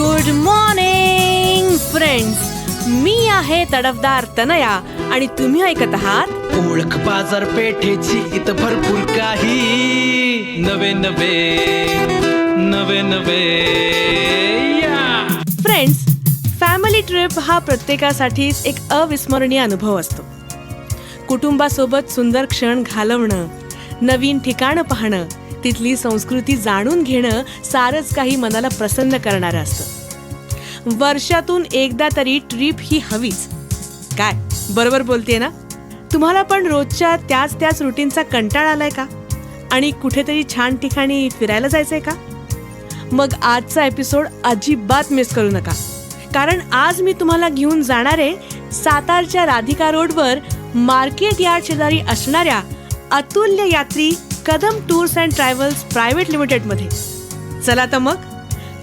Good morning friends, मी आहे तडफदार तनया आणि तुम्ही ऐकत आहात ओळख बाजारपेठेची इथं भरपूर काही नवे नवे या फ्रेंड्स. फॅमिली ट्रिप हा प्रत्येकासाठीच एक अविस्मरणीय अनुभव असतो. कुटुंबासोबत सुंदर क्षण घालवणं, नवीन ठिकाणं पाहणं, तिथली संस्कृती जाणून घेणं सारंच काही मनाला प्रसन्न करणारं असतं. वर्षातून एकदा तरी ट्रिप ही हवीच. काय बरोबर बोलतेय ना? तुम्हाला पण रोजच्या त्याच रुटीनचा कंटाळा आलाय का? आणि कुठेतरी छान ठिकाणी फिरायला जायचंय का? मग आजचा एपिसोड अजिबात मिस करू नका, कारण आज मी तुम्हाला घेऊन जाणारे सातारच्या राधिका रोडवर मार्केट यार्ड शेजारी असणाऱ्या अतुल्य यात्री Kadam tours and travels private limited मध्ये. चला तर मग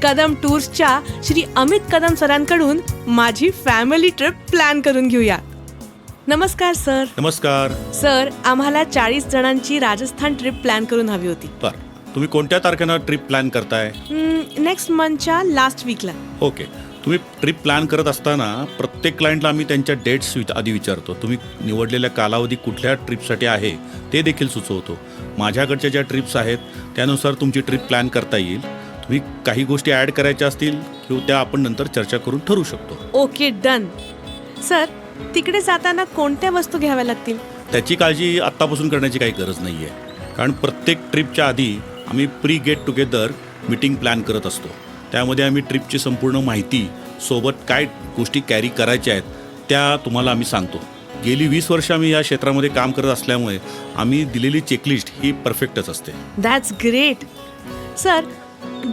कदम टूर्सच्या श्री अमित कदम सरांकडून माझी फॅमिली ट्रिप प्लॅन करून घेऊया. नमस्कार सर. नमस्कार सर, आम्हाला 40 जणांची राजस्थान ट्रिप प्लॅन करून हवी होती. बरं, तुम्ही कोणत्या तारखेनं ट्रिप प्लॅन करताय? नेक्स्ट मंथच्या लास्ट वीकला. ओके. तुम्ही ट्रिप प्लॅन करत असताना प्रत्येक क्लायंटला आम्ही त्यांच्या डेट्स आधी विचारतो. तुम्ही निवडलेल्या कालावधी कुठल्या ट्रिपसाठी आहे ते देखील सुचवतो. माझ्याकडच्या ज्या ट्रिप्स आहेत त्यानुसार तुमची ट्रिप प्लॅन करता येईल. तुम्ही काही गोष्टी ॲड करायच्या असतील किंवा त्या आपण नंतर चर्चा करून ठरवू शकतो. Okay, done. सर, तिकडे जाताना कोणत्या वस्तू घ्याव्या लागतील? त्याची काळजी आत्तापासून करण्याची काही गरज नाही आहे, कारण प्रत्येक ट्रिपच्या आधी आम्ही pre get together meeting plan करत असतो. त्यामध्ये आम्ही ट्रिपची संपूर्ण माहिती, सोबत काय गोष्टी कॅरी करायच्या आहेत त्या तुम्हाला आम्ही सांगतो. गेली 20 वर्ष आम्ही या क्षेत्रामध्ये काम करत असल्यामुळे आम्ही दिलेली चेकलिस्ट ही परफेक्टच असते. That's great. Sir,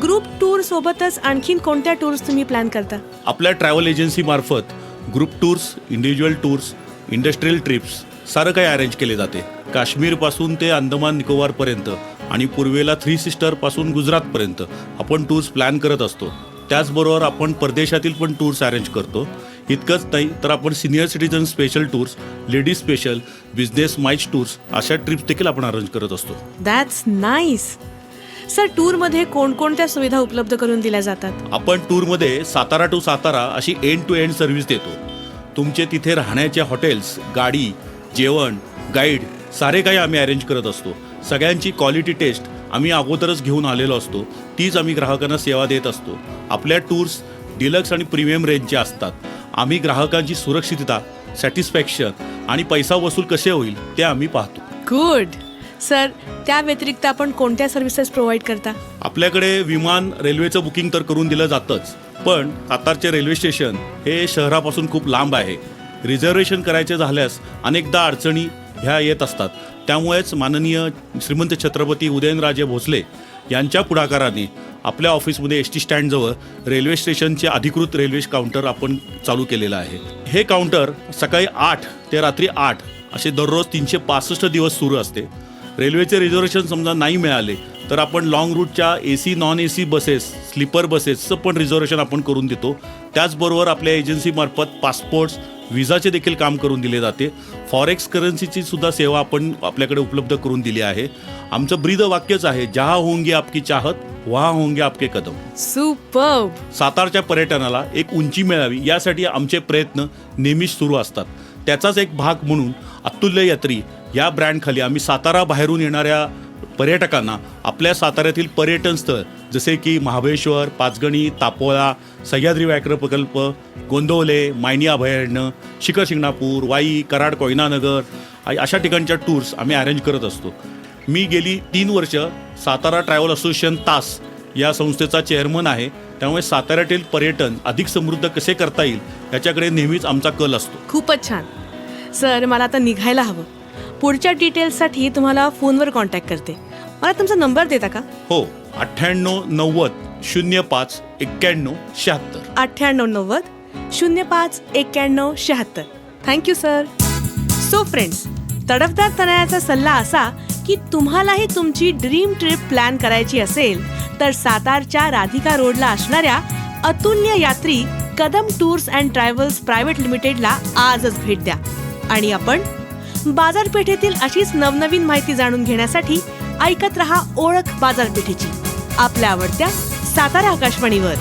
group tour सोबतच आणखीन कोणत्या टूर्स तुम्ही प्लॅन करता? आपल्या ट्रॅव्हल एजन्सीमार्फत group tours, individual tours, industrial trips सारं काही अरेंज केले जाते. काश्मीरपासून ते अंदमान निकोबारपर्यंत आणि पूर्वेला 3 सिस्टरपासून गुजरातपर्यंत आपण टूर्स प्लॅन करत असतो. त्याचबरोबर आपण परदेशातील पण टूर्स अरेंज करतो. इतकंच नाही तर आपण senior citizen special tours, ladies special, business mites tours अशा ट्रिप्स देखील आपण अरेंज करत असतो. That's nice. सर, टूरमध्ये कोणकोणत्या सुविधा उपलब्ध करून दिल्या जातात? आपण टूरमध्ये सातारा टू सातारा अशी एंड टू एंड सर्व्हिस देतो. तुमचे तिथे राहण्याचे हॉटेल्स, गाडी, जेवण, गाईड सारे काही आम्ही अरेंज करत असतो. सगळ्यांची क्वालिटी टेस्ट आम्ही अगोदरच घेऊन आलेलो असतो. तीच आम्ही ग्राहकांना सेवा देत असतो. आपल्या टूर्स डिलक्स आणि प्रीमियम रेंजचे असतात. आम्ही ग्राहकांची सुरक्षितता, सॅटिस्फॅक्शन आणि पैसा वसूल कसे होईल ते आम्ही पाहतो. गुड. सर, त्या व्यतिरिक्त आपण कोणत्या सर्व्हिसेस प्रोव्हाइड करता? आपल्याकडे विमान, रेल्वेचं बुकिंग तर करून दिलं जातंच, पण सातारचे रेल्वे स्टेशन हे शहरापासून खूप लांब आहे. रिझर्वेशन करायचे झाल्यास अनेकदा अडचणी ह्या येत असतात. त्यामुळेच माननीय श्रीमंत छत्रपती उदयनराजे भोसले यांच्या पुढाकाराने आपल्या ऑफिसमध्ये एस टी स्टँडजवळ रेल्वे स्टेशनचे अधिकृत रेल्वे काउंटर आपण चालू केलेलं आहे. हे काउंटर सकाळी 8 ते रात्री 8 असे दररोज 365 दिवस सुरू असते. रेल्वेचे रिझर्वेशन समजा नाही मिळाले तर आपण लॉंग रूटच्या AC, non AC buses, sleeper बसेसचं पण रिझर्वेशन आपण करून देतो. त्याचबरोबर आपल्या एजन्सीमार्फत पासपोर्ट्स, विजाचे देखील काम करून दिले जाते. फॉरेक्स करन्सीची सुद्धा सेवा आपण आपल्याकडे उपलब्ध करून दिली आहे. आमचं ब्रीद वाक्यच आहे, जहाँ होंगे आपकी चाहत वहाँ होंगे आपके कदम. सुपर्ब. सातारच्या पर्यटनाला एक उंची मिळावी यासाठी आमचे प्रयत्न नेहमीच सुरू असतात. त्याचाच एक भाग म्हणून अतुल्य यात्री या ब्रँडखाली आम्ही सातारा बाहेरून येणाऱ्या पर्यटकांना आपल्या साताऱ्यातील पर्यटन स्थळ जसे की महाबळेश्वर, पाचगणी, तापोळा, सह्याद्री व्याघ्र प्रकल्प, गोंदवले, मायनी अभयारण्य, शिखर शिंगणापूर, वाई, कराड, कोयनानगर अशा ठिकाणच्या टूर्स आम्ही अरेंज करत असतो. मी गेली 3 वर्ष सातारा ट्रॅव्हल असोसिएशन तास या संस्थेचा चेअरमन आहे. त्यामुळे साताऱ्यातील पर्यटन अधिक समृद्ध कसे करता येईल याच्याकडे नेहमीच आमचा कल असतो. खूपच छान. सर, मला आता निघायला हवं. पुढच्या डिटेल्ससाठी तुम्हाला फोनवर कॉन्टॅक्ट करते. मला तुमचा नंबर देता का? हो, 98 90 05 91 76. 98 90 05 91 76. Thank you sir. सो फ्रेंड्स, तडफदार तनयाचा सल्ला असा की तुम्हालाही तुमची ड्रीम ट्रिप प्लॅन करायची असेल तर सातारच्या राधिका रोडला असणाऱ्या अतुल्य यात्री Kadam tours and travels private लिमिटेडला आजच भेट द्या. आणि आपण बाजारपेठेतील अशीच नवनवीन माहिती जाणून घेण्यासाठी ऐकत रहा ओळख बाजारपेठेची, आपल्या आवडत्या सातारा आकाशवाणीवर.